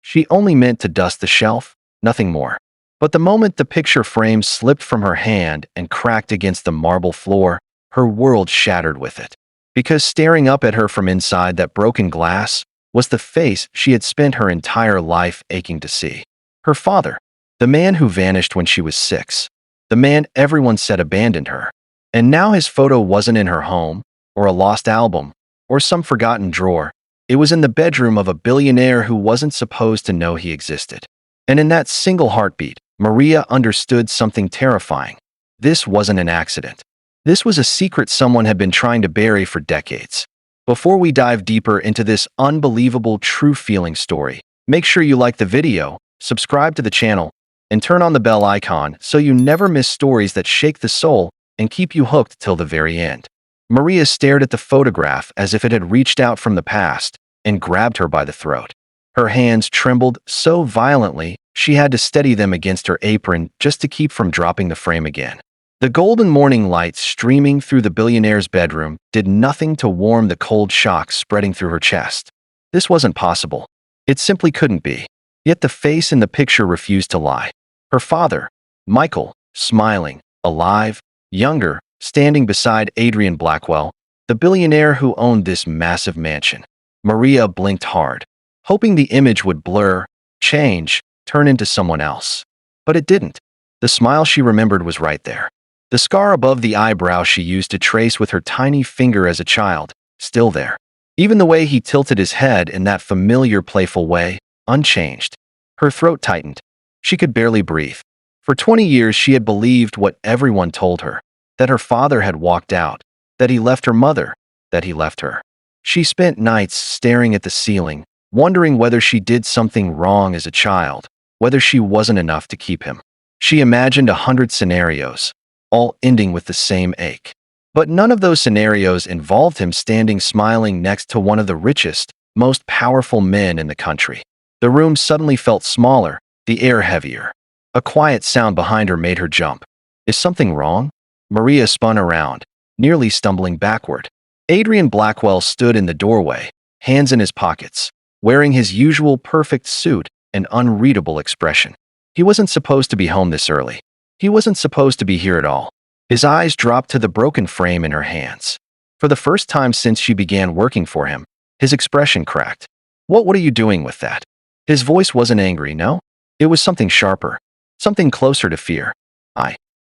She only meant to dust the shelf, nothing more. But the moment the picture frame slipped from her hand and cracked against the marble floor, her world shattered with it. Because staring up at her from inside that broken glass was the face she had spent her entire life aching to see. Her father, the man who vanished when she was 6, the man everyone said abandoned her. And now his photo wasn't in her home, or a lost album, or some forgotten drawer. It was in the bedroom of a billionaire who wasn't supposed to know he existed. And in that single heartbeat, Maria understood something terrifying. This wasn't an accident. This was a secret someone had been trying to bury for decades. Before we dive deeper into this unbelievable true feeling story, make sure you like the video, subscribe to the channel, and turn on the bell icon so you never miss stories that shake the soul and keep you hooked till the very end. Maria stared at the photograph as if it had reached out from the past and grabbed her by the throat. Her hands trembled so violently she had to steady them against her apron just to keep from dropping the frame again. The golden morning light streaming through the billionaire's bedroom did nothing to warm the cold shock spreading through her chest. This wasn't possible. It simply couldn't be. Yet the face in the picture refused to lie. Her father, Michael, smiling, alive, younger, standing beside Adrian Blackwell, the billionaire who owned this massive mansion. Maria blinked hard, hoping the image would blur, change, turn into someone else. But it didn't. The smile she remembered was right there. The scar above the eyebrow she used to trace with her tiny finger as a child, still there. Even the way he tilted his head in that familiar playful way, unchanged. Her throat tightened. She could barely breathe. For 20 years she had believed what everyone told her, that her father had walked out, that he left her mother, that he left her. She spent nights staring at the ceiling, wondering whether she did something wrong as a child, whether she wasn't enough to keep him. She imagined 100 scenarios, all ending with the same ache. But none of those scenarios involved him standing smiling next to one of the richest, most powerful men in the country. The room suddenly felt smaller, the air heavier. A quiet sound behind her made her jump. Is something wrong? Maria spun around, nearly stumbling backward. Adrian Blackwell stood in the doorway, hands in his pockets, wearing his usual perfect suit and unreadable expression. He wasn't supposed to be home this early. He wasn't supposed to be here at all. His eyes dropped to the broken frame in her hands. For the first time since she began working for him, his expression cracked. What are you doing with that? His voice wasn't angry, no? It was something sharper, something closer to fear.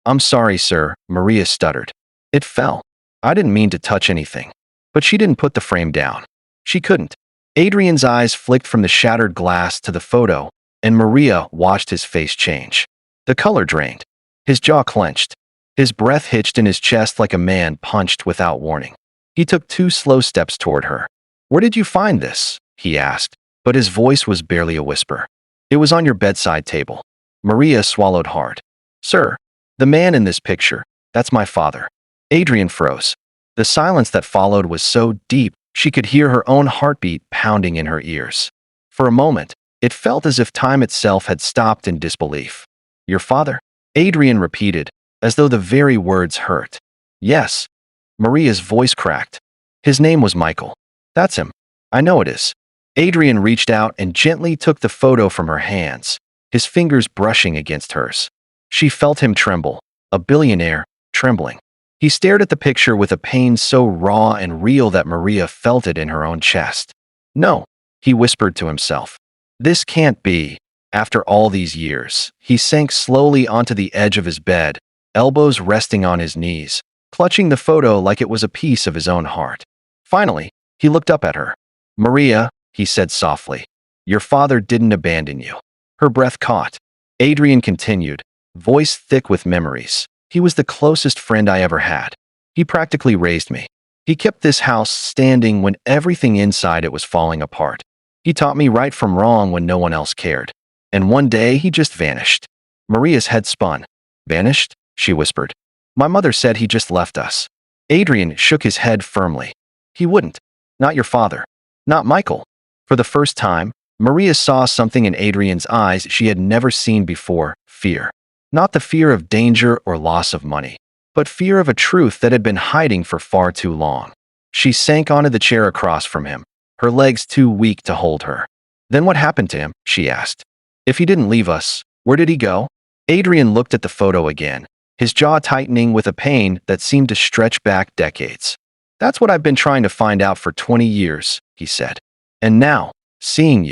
I'm sorry, sir, Maria stuttered. It fell. I didn't mean to touch anything. But she didn't put the frame down. She couldn't. Adrian's eyes flicked from the shattered glass to the photo, and Maria watched his face change. The color drained. His jaw clenched. His breath hitched in his chest like a man punched without warning. He took 2 slow steps toward her. Where did you find this? He asked, but his voice was barely a whisper. It was on your bedside table. Maria swallowed hard. Sir, the man in this picture, that's my father. Adrian froze. The silence that followed was so deep, she could hear her own heartbeat pounding in her ears. For a moment, it felt as if time itself had stopped in disbelief. Your father? Adrian repeated, as though the very words hurt. Yes. Maria's voice cracked. His name was Michael. That's him. I know it is. Adrian reached out and gently took the photo from her hands, his fingers brushing against hers. She felt him tremble, a billionaire, trembling. He stared at the picture with a pain so raw and real that Maria felt it in her own chest. No, he whispered to himself. This can't be. After all these years, he sank slowly onto the edge of his bed, elbows resting on his knees, clutching the photo like it was a piece of his own heart. Finally, he looked up at her. Maria, he said softly, your father didn't abandon you. Her breath caught. Adrian continued, voice thick with memories. He was the closest friend I ever had. He practically raised me. He kept this house standing when everything inside it was falling apart. He taught me right from wrong when no one else cared. And one day he just vanished. Maria's head spun. Vanished? She whispered. My mother said he just left us. Adrian shook his head firmly. He wouldn't. Not your father. Not Michael. For the first time, Maria saw something in Adrian's eyes she had never seen before, fear. Not the fear of danger or loss of money, but fear of a truth that had been hiding for far too long. She sank onto the chair across from him, her legs too weak to hold her. Then what happened to him? She asked. If he didn't leave us, where did he go? Adrian looked at the photo again, his jaw tightening with a pain that seemed to stretch back decades. That's what I've been trying to find out for 20 years, he said. And now, seeing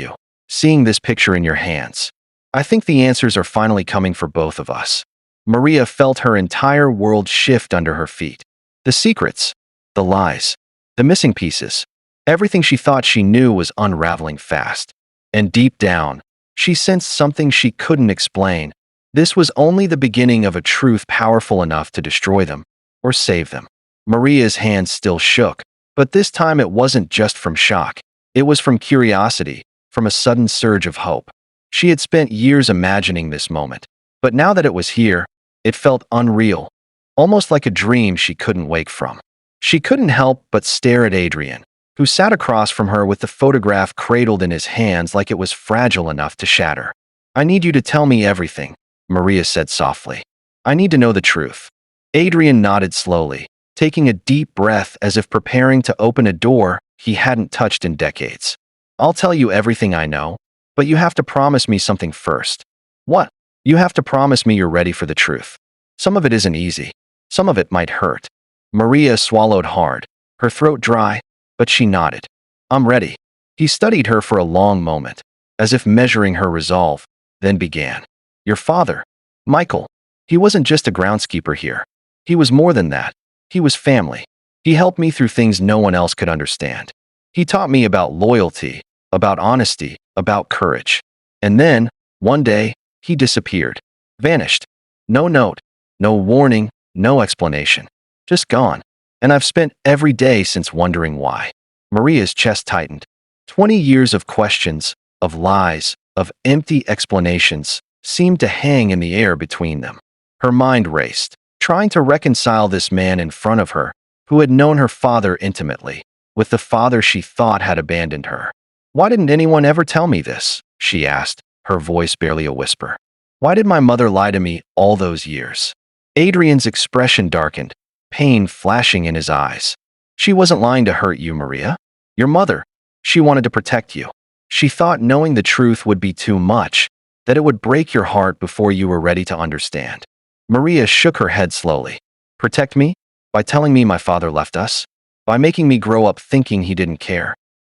this picture in your hands, I think the answers are finally coming for both of us. Maria felt her entire world shift under her feet. The secrets, the lies, the missing pieces, everything she thought she knew was unraveling fast. And deep down, she sensed something she couldn't explain. This was only the beginning of a truth powerful enough to destroy them or save them. Maria's hands still shook, but this time it wasn't just from shock. It was from curiosity, from a sudden surge of hope. She had spent years imagining this moment, but now that it was here, it felt unreal, almost like a dream she couldn't wake from. She couldn't help but stare at Adrian, who sat across from her with the photograph cradled in his hands like it was fragile enough to shatter. I need you to tell me everything, Maria said softly. I need to know the truth. Adrian nodded slowly, taking a deep breath as if preparing to open a door he hadn't touched in decades. I'll tell you everything I know, but you have to promise me something first. What? You have to promise me you're ready for the truth. Some of it isn't easy. Some of it might hurt. Maria swallowed hard, her throat dry, but she nodded. I'm ready. He studied her for a long moment, as if measuring her resolve, then began. Your father, Michael, he wasn't just a groundskeeper here. He was more than that. He was family. He helped me through things no one else could understand. He taught me about loyalty, about honesty, about courage. And then, one day, he disappeared. Vanished. No note, no warning, no explanation. Just gone. And I've spent every day since wondering why. Maria's chest tightened. 20 years of questions, of lies, of empty explanations seemed to hang in the air between them. Her mind raced, trying to reconcile this man in front of her, who had known her father intimately, with the father she thought had abandoned her. Why didn't anyone ever tell me this? She asked, her voice barely a whisper. Why did my mother lie to me all those years? Adrian's expression darkened, pain flashing in his eyes. She wasn't lying to hurt you, Maria. Your mother. She wanted to protect you. She thought knowing the truth would be too much, that it would break your heart before you were ready to understand. Maria shook her head slowly. Protect me? By telling me my father left us? By making me grow up thinking he didn't care?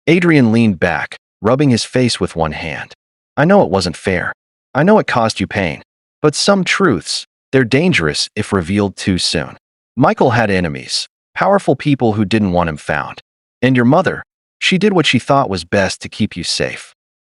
Adrian leaned back, rubbing his face with one hand. I know it wasn't fair. I know it caused you pain. But some truths, they're dangerous if revealed too soon. Michael had enemies, powerful people who didn't want him found. And your mother, she did what she thought was best to keep you safe.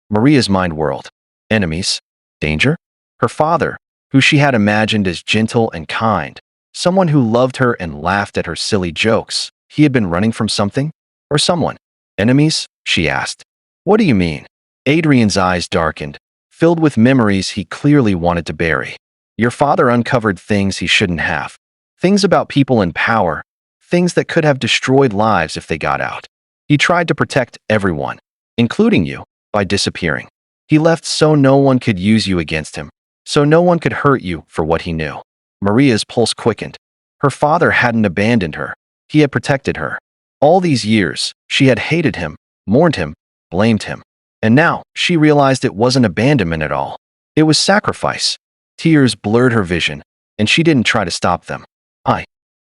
Maria's mind whirled. Enemies? Danger? Her father, who she had imagined as gentle and kind, someone who loved her and laughed at her silly jokes. He had been running from something? Or someone? Enemies? She asked. What do you mean? Adrian's eyes darkened, filled with memories he clearly wanted to bury. Your father uncovered things he shouldn't have. Things about people in power, things that could have destroyed lives if they got out. He tried to protect everyone, including you, by disappearing. He left so no one could use you against him, so no one could hurt you for what he knew. Maria's pulse quickened. Her father hadn't abandoned her. He had protected her. All these years, she had hated him, mourned him, blamed him. And now, she realized it wasn't abandonment at all. It was sacrifice. Tears blurred her vision, and she didn't try to stop them.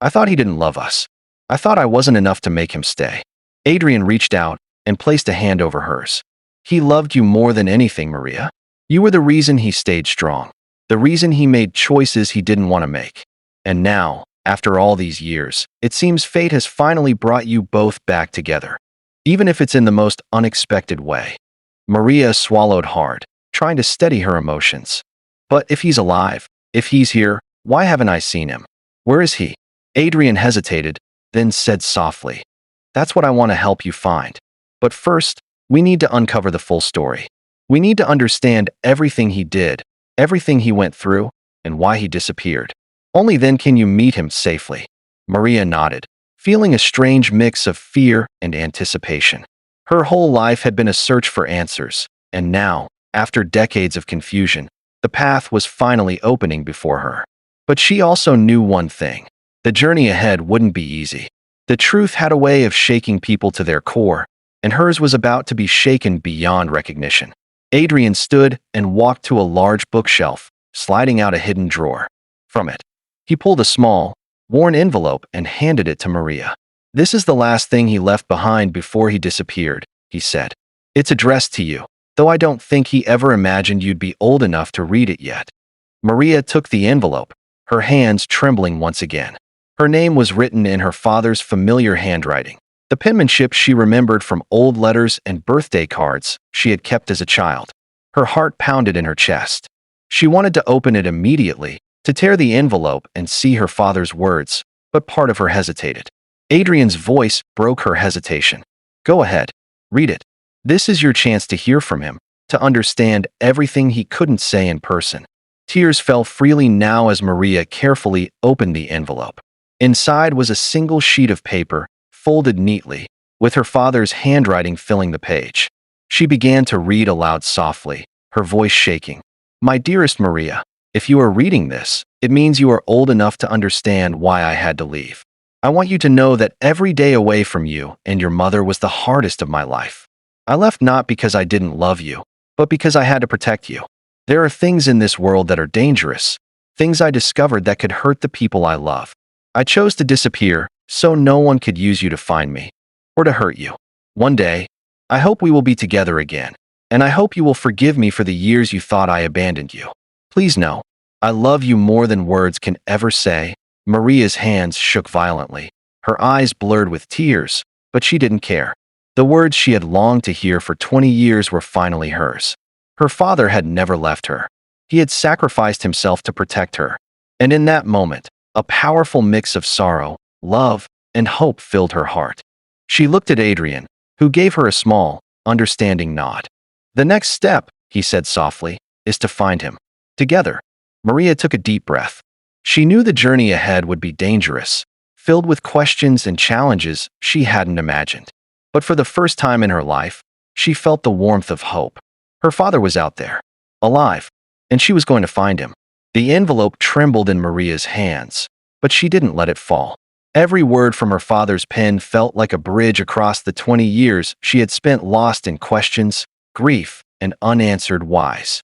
I thought he didn't love us. I thought I wasn't enough to make him stay. Adrian reached out and placed a hand over hers. He loved you more than anything, Maria. You were the reason he stayed strong, the reason he made choices he didn't want to make. And now, after all these years, it seems fate has finally brought you both back together, even if it's in the most unexpected way. Maria swallowed hard, trying to steady her emotions. But if he's alive, if he's here, why haven't I seen him? Where is he? Adrian hesitated, then said softly, That's what I want to help you find. But first, we need to uncover the full story. We need to understand everything he did, everything he went through, and why he disappeared. Only then can you meet him safely. Maria nodded, feeling a strange mix of fear and anticipation. Her whole life had been a search for answers, and now, after decades of confusion, the path was finally opening before her. But she also knew one thing. The journey ahead wouldn't be easy. The truth had a way of shaking people to their core, and hers was about to be shaken beyond recognition. Adrian stood and walked to a large bookshelf, sliding out a hidden drawer. From it, he pulled a small, worn envelope and handed it to Maria. "This is the last thing he left behind before he disappeared," he said. "It's addressed to you, though I don't think he ever imagined you'd be old enough to read it yet." Maria took the envelope, her hands trembling once again. Her name was written in her father's familiar handwriting, the penmanship she remembered from old letters and birthday cards she had kept as a child. Her heart pounded in her chest. She wanted to open it immediately, to tear the envelope and see her father's words, but part of her hesitated. Adrian's voice broke her hesitation. "Go ahead. Read it. This is your chance to hear from him, to understand everything he couldn't say in person." Tears fell freely now as Maria carefully opened the envelope. Inside was a single sheet of paper, folded neatly, with her father's handwriting filling the page. She began to read aloud softly, her voice shaking. "My dearest Maria, if you are reading this, it means you are old enough to understand why I had to leave. I want you to know that every day away from you and your mother was the hardest of my life. I left not because I didn't love you, but because I had to protect you. There are things in this world that are dangerous, things I discovered that could hurt the people I love. I chose to disappear so no one could use you to find me, or to hurt you. One day, I hope we will be together again, and I hope you will forgive me for the years you thought I abandoned you. Please know, I love you more than words can ever say." Maria's hands shook violently, her eyes blurred with tears, but she didn't care. The words she had longed to hear for 20 years were finally hers. Her father had never left her. He had sacrificed himself to protect her. And in that moment, a powerful mix of sorrow, love, and hope filled her heart. She looked at Adrian, who gave her a small, understanding nod. "The next step," he said softly, "is to find him. Together." Maria took a deep breath. She knew the journey ahead would be dangerous, filled with questions and challenges she hadn't imagined. But for the first time in her life, she felt the warmth of hope. Her father was out there, alive, and she was going to find him. The envelope trembled in Maria's hands, but she didn't let it fall. Every word from her father's pen felt like a bridge across the 20 years she had spent lost in questions, grief, and unanswered whys.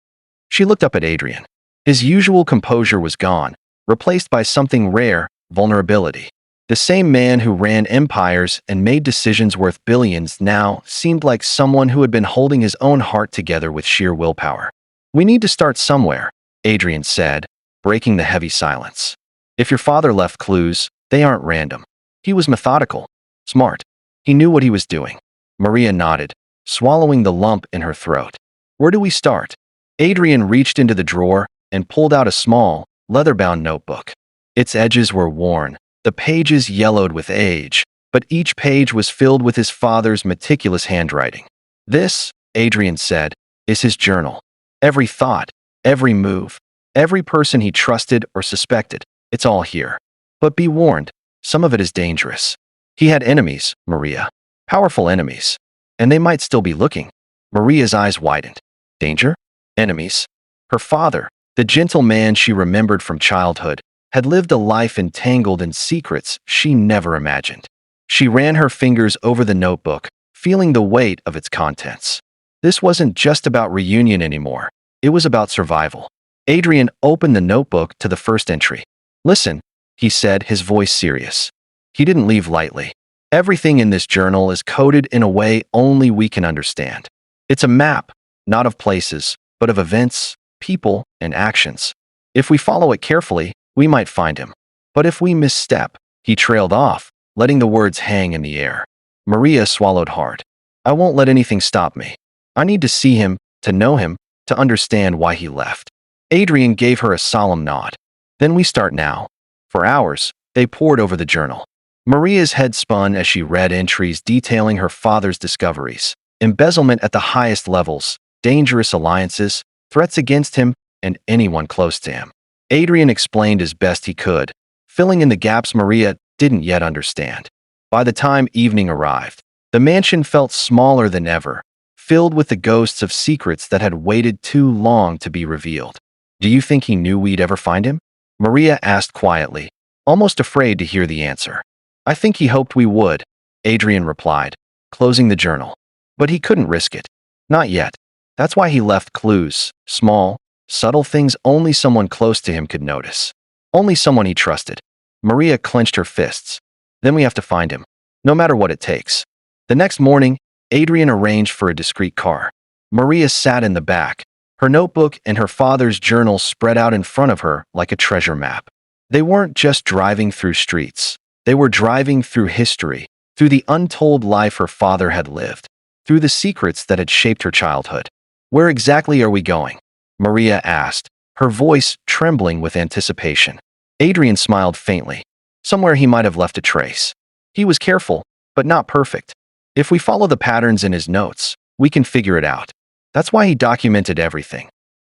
She looked up at Adrian. His usual composure was gone, replaced by something rare, vulnerability. The same man who ran empires and made decisions worth billions now seemed like someone who had been holding his own heart together with sheer willpower. "We need to start somewhere," Adrian said, breaking the heavy silence. "If your father left clues, they aren't random. He was methodical, smart. He knew what he was doing." Maria nodded, swallowing the lump in her throat. "Where do we start?" Adrian reached into the drawer and pulled out a small, leather-bound notebook. Its edges were worn, the pages yellowed with age, but each page was filled with his father's meticulous handwriting. "This," Adrian said, "is his journal. Every thought, every move, every person he trusted or suspected, it's all here. But be warned, some of it is dangerous. He had enemies, Maria. Powerful enemies. And they might still be looking." Maria's eyes widened. Danger? Enemies? Her father, the gentle man she remembered from childhood, had lived a life entangled in secrets she never imagined. She ran her fingers over the notebook, feeling the weight of its contents. This wasn't just about reunion anymore. It was about survival. Adrian opened the notebook to the first entry. "Listen," he said, his voice serious. He didn't leave lightly. "Everything in this journal is coded in a way only we can understand. It's a map, not of places, but of events, people, and actions. If we follow it carefully, we might find him. But if we misstep," he trailed off, letting the words hang in the air. Maria swallowed hard. "I won't let anything stop me. I need to see him, to know him, to understand why he left." Adrian gave her a solemn nod. "Then we start now." For hours, they pored over the journal. Maria's head spun as she read entries detailing her father's discoveries, embezzlement at the highest levels, dangerous alliances, threats against him, and anyone close to him. Adrian explained as best he could, filling in the gaps Maria didn't yet understand. By the time evening arrived, the mansion felt smaller than ever, filled with the ghosts of secrets that had waited too long to be revealed. "Do you think he knew we'd ever find him?" Maria asked quietly, almost afraid to hear the answer. "I think he hoped we would," Adrian replied, closing the journal. But he couldn't risk it. Not yet. That's why he left clues, small, subtle things only someone close to him could notice. Only someone he trusted. Maria clenched her fists. Then we have to find him, no matter what it takes. The next morning, Adrian arranged for a discreet car. Maria sat in the back, her notebook and her father's journal spread out in front of her like a treasure map. They weren't just driving through streets. They were driving through history, through the untold life her father had lived, through the secrets that had shaped her childhood. Where exactly are we going? Maria asked, her voice trembling with anticipation. Adrian smiled faintly. Somewhere he might have left a trace. He was careful, but not perfect. If we follow the patterns in his notes, we can figure it out. That's why he documented everything.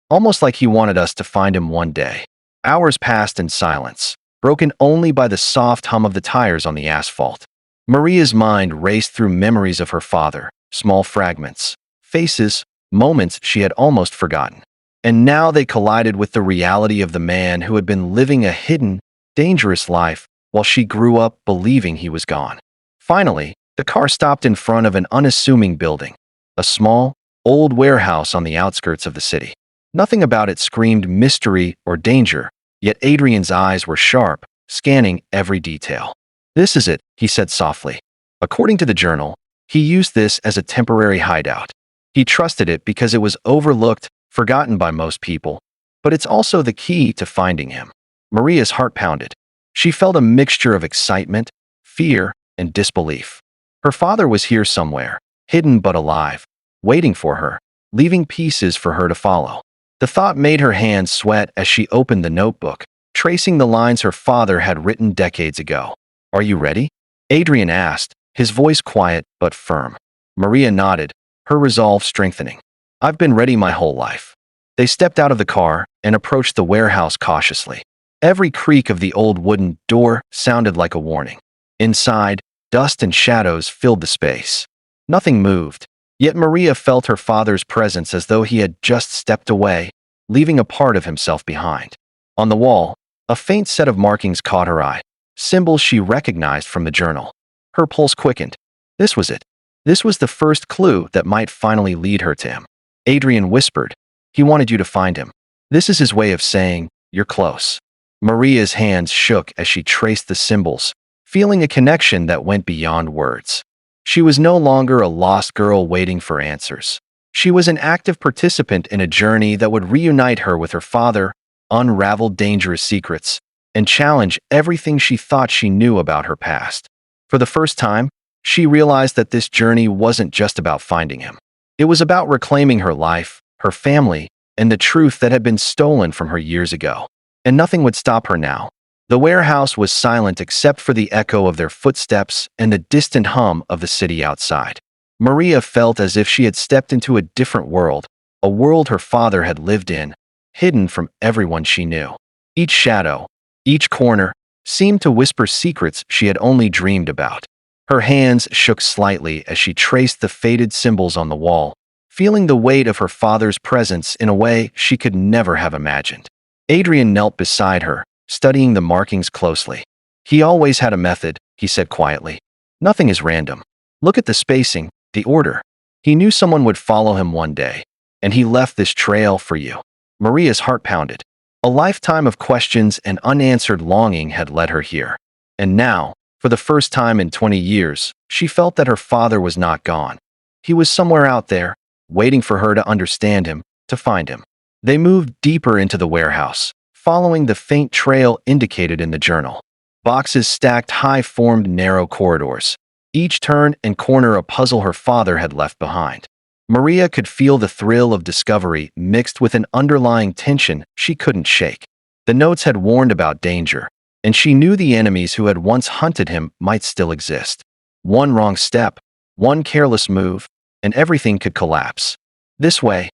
Almost like he wanted us to find him one day. Hours passed in silence, broken only by the soft hum of the tires on the asphalt. Maria's mind raced through memories of her father, small fragments, faces, moments she had almost forgotten. And now they collided with the reality of the man who had been living a hidden, dangerous life while she grew up believing he was gone. Finally, the car stopped in front of an unassuming building, a small, old warehouse on the outskirts of the city. Nothing about it screamed mystery or danger, yet Adrian's eyes were sharp, scanning every detail. "This is it," he said softly. According to the journal, he used this as a temporary hideout. He trusted it because it was overlooked, forgotten by most people, but it's also the key to finding him. Maria's heart pounded. She felt a mixture of excitement, fear, and disbelief. Her father was here somewhere, hidden but alive, waiting for her, leaving pieces for her to follow. The thought made her hands sweat as she opened the notebook, tracing the lines her father had written decades ago. "Are you ready?" Adrian asked, his voice quiet but firm. Maria nodded, her resolve strengthening. "I've been ready my whole life." They stepped out of the car and approached the warehouse cautiously. Every creak of the old wooden door sounded like a warning. Inside, dust and shadows filled the space. Nothing moved, yet Maria felt her father's presence as though he had just stepped away, leaving a part of himself behind. On the wall, a faint set of markings caught her eye, symbols she recognized from the journal. Her pulse quickened. This was it. This was the first clue that might finally lead her to him. Adrian whispered, "He wanted you to find him. This is his way of saying, you're close." Maria's hands shook as she traced the symbols, feeling a connection that went beyond words. She was no longer a lost girl waiting for answers. She was an active participant in a journey that would reunite her with her father, unravel dangerous secrets, and challenge everything she thought she knew about her past. For the first time, she realized that this journey wasn't just about finding him. It was about reclaiming her life, her family, and the truth that had been stolen from her years ago. And nothing would stop her now. The warehouse was silent except for the echo of their footsteps and the distant hum of the city outside. Maria felt as if she had stepped into a different world, a world her father had lived in, hidden from everyone she knew. Each shadow, each corner, seemed to whisper secrets she had only dreamed about. Her hands shook slightly as she traced the faded symbols on the wall, feeling the weight of her father's presence in a way she could never have imagined. Adrian knelt beside her, studying the markings closely. "He always had a method," he said quietly. "Nothing is random. Look at the spacing, the order. He knew someone would follow him one day, and he left this trail for you." Maria's heart pounded. A lifetime of questions and unanswered longing had led her here. And now, for the first time in 20 years, she felt that her father was not gone. He was somewhere out there, waiting for her to understand him, to find him. They moved deeper into the warehouse, following the faint trail indicated in the journal. Boxes stacked high formed narrow corridors, each turn and corner a puzzle her father had left behind. Maria could feel the thrill of discovery mixed with an underlying tension she couldn't shake. The notes had warned about danger, and she knew the enemies who had once hunted him might still exist. One wrong step, one careless move, and everything could collapse. "This way,"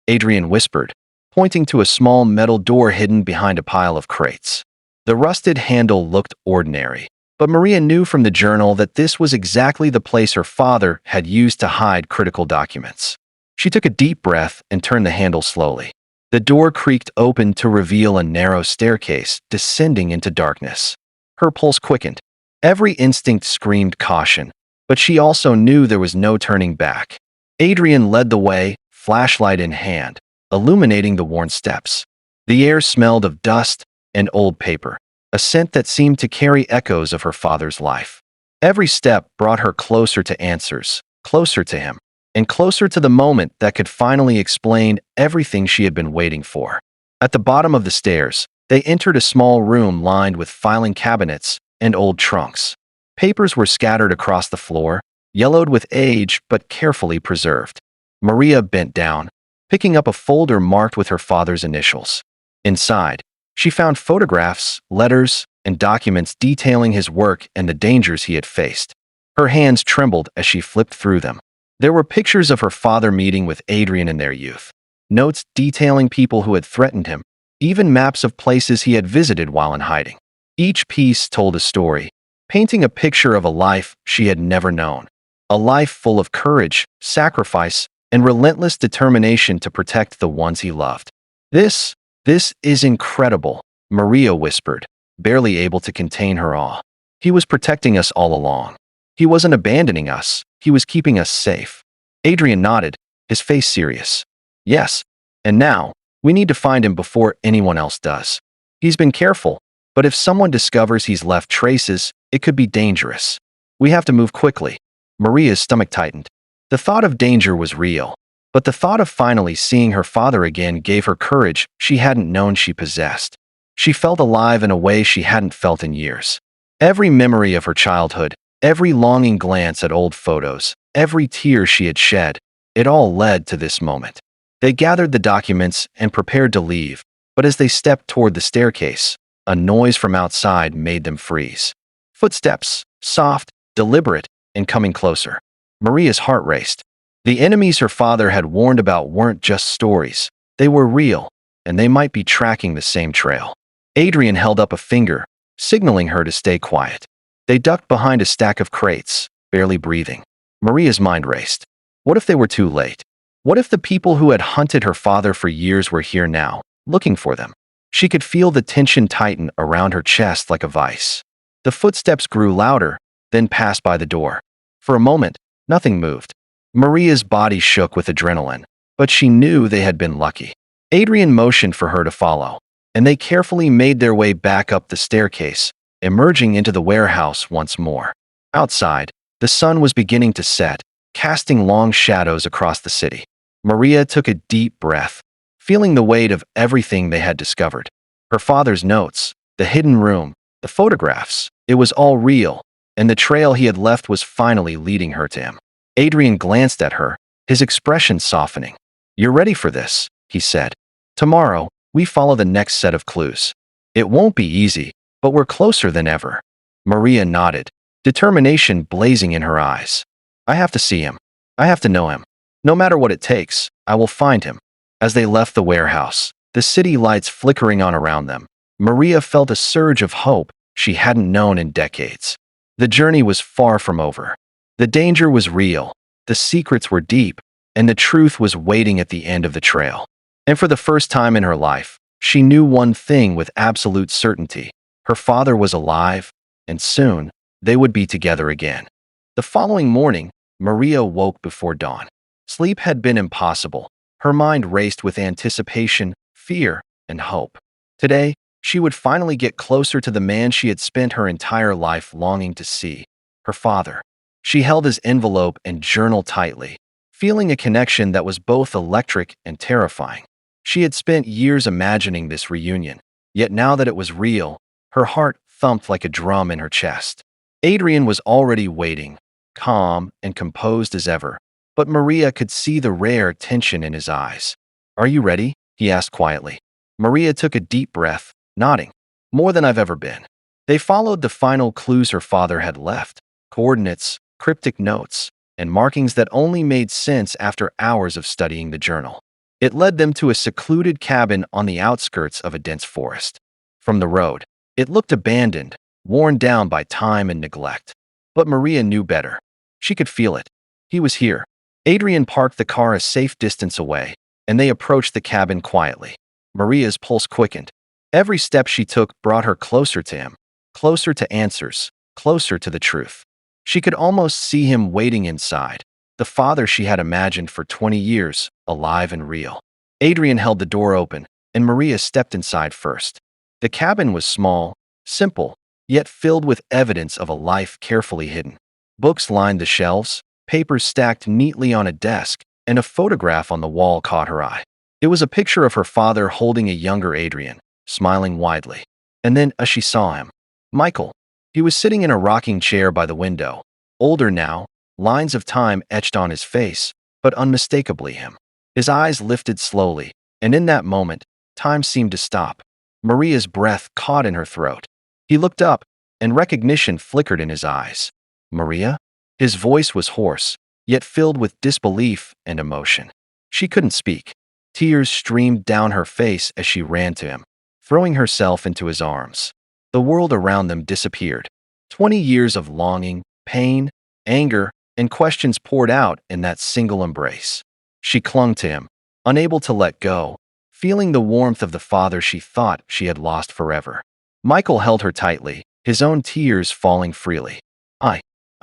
Adrian whispered, pointing to a small metal door hidden behind a pile of crates. The rusted handle looked ordinary, but Maria knew from the journal that this was exactly the place her father had used to hide critical documents. She took a deep breath and turned the handle slowly. The door creaked open to reveal a narrow staircase descending into darkness. Her pulse quickened. Every instinct screamed caution, but she also knew there was no turning back. Adrian led the way, flashlight in hand, illuminating the worn steps. The air smelled of dust and old paper, a scent that seemed to carry echoes of her father's life. Every step brought her closer to answers, closer to him, and closer to the moment that could finally explain everything she had been waiting for. At the bottom of the stairs, they entered a small room lined with filing cabinets and old trunks. Papers were scattered across the floor, yellowed with age but carefully preserved. Maria bent down, picking up a folder marked with her father's initials. Inside, she found photographs, letters, and documents detailing his work and the dangers he had faced. Her hands trembled as she flipped through them. There were pictures of her father meeting with Adrian in their youth, notes detailing people who had threatened him, even maps of places he had visited while in hiding. Each piece told a story, painting a picture of a life she had never known, a life full of courage, sacrifice, and relentless determination to protect the ones he loved. This is incredible, Maria whispered, barely able to contain her awe. He was protecting us all along. He wasn't abandoning us, he was keeping us safe. Adrian nodded, his face serious. Yes, and now, we need to find him before anyone else does. He's been careful, but if someone discovers he's left traces, it could be dangerous. We have to move quickly. Maria's stomach tightened. The thought of danger was real, but the thought of finally seeing her father again gave her courage she hadn't known she possessed. She felt alive in a way she hadn't felt in years. Every memory of her childhood, every longing glance at old photos, every tear she had shed, it all led to this moment. They gathered the documents and prepared to leave, but as they stepped toward the staircase, a noise from outside made them freeze. Footsteps, soft, deliberate, and coming closer. Maria's heart raced. The enemies her father had warned about weren't just stories. They were real, and they might be tracking the same trail. Adrian held up a finger, signaling her to stay quiet. They ducked behind a stack of crates, barely breathing. Maria's mind raced. What if they were too late? What if the people who had hunted her father for years were here now, looking for them? She could feel the tension tighten around her chest like a vice. The footsteps grew louder, then passed by the door. For a moment, nothing moved. Maria's body shook with adrenaline, but she knew they had been lucky. Adrian motioned for her to follow, and they carefully made their way back up the staircase, emerging into the warehouse once more. Outside, the sun was beginning to set, casting long shadows across the city. Maria took a deep breath, feeling the weight of everything they had discovered. Her father's notes, the hidden room, the photographs, it was all real, and the trail he had left was finally leading her to him. Adrian glanced at her, his expression softening. "You're ready for this," he said. "Tomorrow, we follow the next set of clues. It won't be easy, but we're closer than ever." Maria nodded, determination blazing in her eyes. "I have to see him. I have to know him. No matter what it takes, I will find him." As they left the warehouse, the city lights flickering on around them, Maria felt a surge of hope she hadn't known in decades. The journey was far from over. The danger was real, the secrets were deep, and the truth was waiting at the end of the trail. And for the first time in her life, she knew one thing with absolute certainty. Her father was alive, and soon, they would be together again. The following morning, Maria woke before dawn. Sleep had been impossible. Her mind raced with anticipation, fear, and hope. Today, she would finally get closer to the man she had spent her entire life longing to see, her father. She held his envelope and journal tightly, feeling a connection that was both electric and terrifying. She had spent years imagining this reunion, yet now that it was real, her heart thumped like a drum in her chest. Adrian was already waiting, calm and composed as ever, but Maria could see the rare tension in his eyes. "Are you ready?" he asked quietly. Maria took a deep breath, nodding. "More than I've ever been." They followed the final clues her father had left, coordinates, cryptic notes, and markings that only made sense after hours of studying the journal. It led them to a secluded cabin on the outskirts of a dense forest. From the road, it looked abandoned, worn down by time and neglect. But Maria knew better. She could feel it. He was here. Adrian parked the car a safe distance away, and they approached the cabin quietly. Maria's pulse quickened. Every step she took brought her closer to him, closer to answers, closer to the truth. She could almost see him waiting inside, the father she had imagined for 20 years, alive and real. Adrian held the door open, and Maria stepped inside first. The cabin was small, simple, yet filled with evidence of a life carefully hidden. Books lined the shelves, papers stacked neatly on a desk, and a photograph on the wall caught her eye. It was a picture of her father holding a younger Adrian, smiling widely. And then, as she saw him, Michael. He was sitting in a rocking chair by the window, older now, lines of time etched on his face, but unmistakably him. His eyes lifted slowly, and in that moment, time seemed to stop. Maria's breath caught in her throat. He looked up, and recognition flickered in his eyes. Maria? His voice was hoarse, yet filled with disbelief and emotion. She couldn't speak. Tears streamed down her face as she ran to him, throwing herself into his arms. The world around them disappeared. 20 years of longing, pain, anger, and questions poured out in that single embrace. She clung to him, unable to let go, feeling the warmth of the father she thought she had lost forever. Michael held her tightly, his own tears falling freely.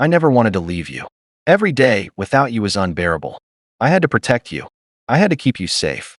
I never wanted to leave you. Every day without you was unbearable. I had to protect you. I had to keep you safe.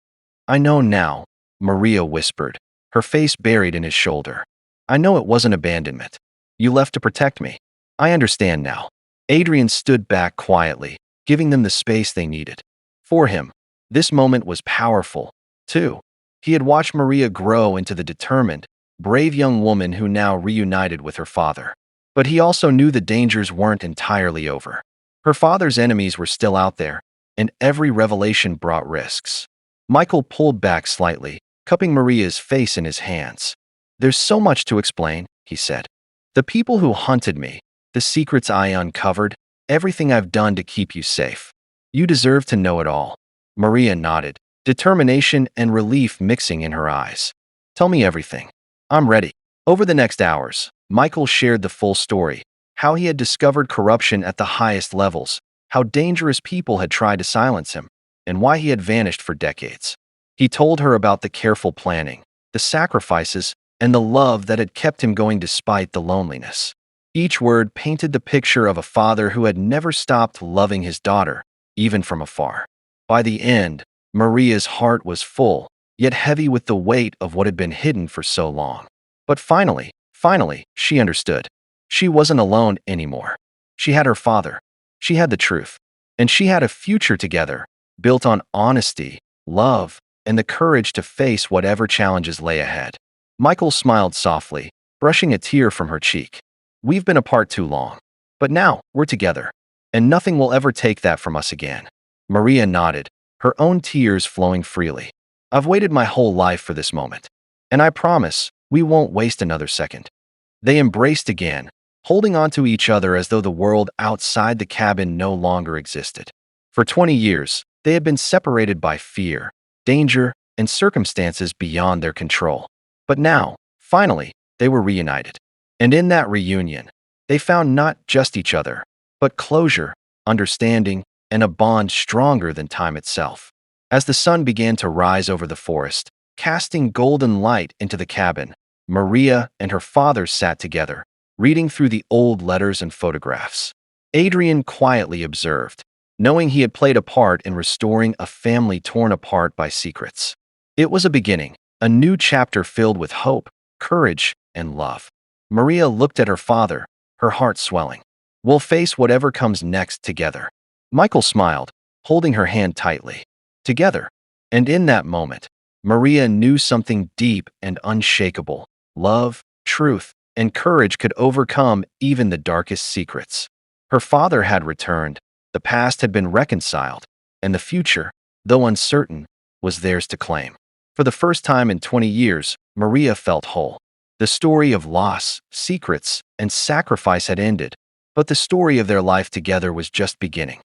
I know now, Maria whispered, her face buried in his shoulder. I know it wasn't abandonment. You left to protect me. I understand now. Adrian stood back quietly, giving them the space they needed. For him, this moment was powerful, too. He had watched Maria grow into the determined, brave young woman who now reunited with her father. But he also knew the dangers weren't entirely over. Her father's enemies were still out there, and every revelation brought risks. Michael pulled back slightly, cupping Maria's face in his hands. There's so much to explain, he said. The people who hunted me, the secrets I uncovered, everything I've done to keep you safe. You deserve to know it all. Maria nodded, determination and relief mixing in her eyes. Tell me everything. I'm ready. Over the next hours, Michael shared the full story, how he had discovered corruption at the highest levels, how dangerous people had tried to silence him, and why he had vanished for decades. He told her about the careful planning, the sacrifices, and the love that had kept him going despite the loneliness. Each word painted the picture of a father who had never stopped loving his daughter, even from afar. By the end, Maria's heart was full, yet heavy with the weight of what had been hidden for so long. But finally, she understood. She wasn't alone anymore. She had her father. She had the truth. And she had a future together, built on honesty, love, and the courage to face whatever challenges lay ahead. Michael smiled softly, brushing a tear from her cheek. We've been apart too long. But now, we're together. And nothing will ever take that from us again. Maria nodded, her own tears flowing freely. I've waited my whole life for this moment. And I promise, we won't waste another second. They embraced again, holding on to each other as though the world outside the cabin no longer existed. For 20 years, they had been separated by fear, danger, and circumstances beyond their control. But now, finally, they were reunited. And in that reunion, they found not just each other, but closure, understanding, and a bond stronger than time itself. As the sun began to rise over the forest, casting golden light into the cabin, Maria and her father sat together, reading through the old letters and photographs. Adrian quietly observed, knowing he had played a part in restoring a family torn apart by secrets. It was a beginning, a new chapter filled with hope, courage, and love. Maria looked at her father, her heart swelling. We'll face whatever comes next together. Michael smiled, holding her hand tightly. Together. And in that moment, Maria knew something deep and unshakable. Love, truth, and courage could overcome even the darkest secrets. Her father had returned, the past had been reconciled, and the future, though uncertain, was theirs to claim. For the first time in 20 years, Maria felt whole. The story of loss, secrets, and sacrifice had ended, but the story of their life together was just beginning.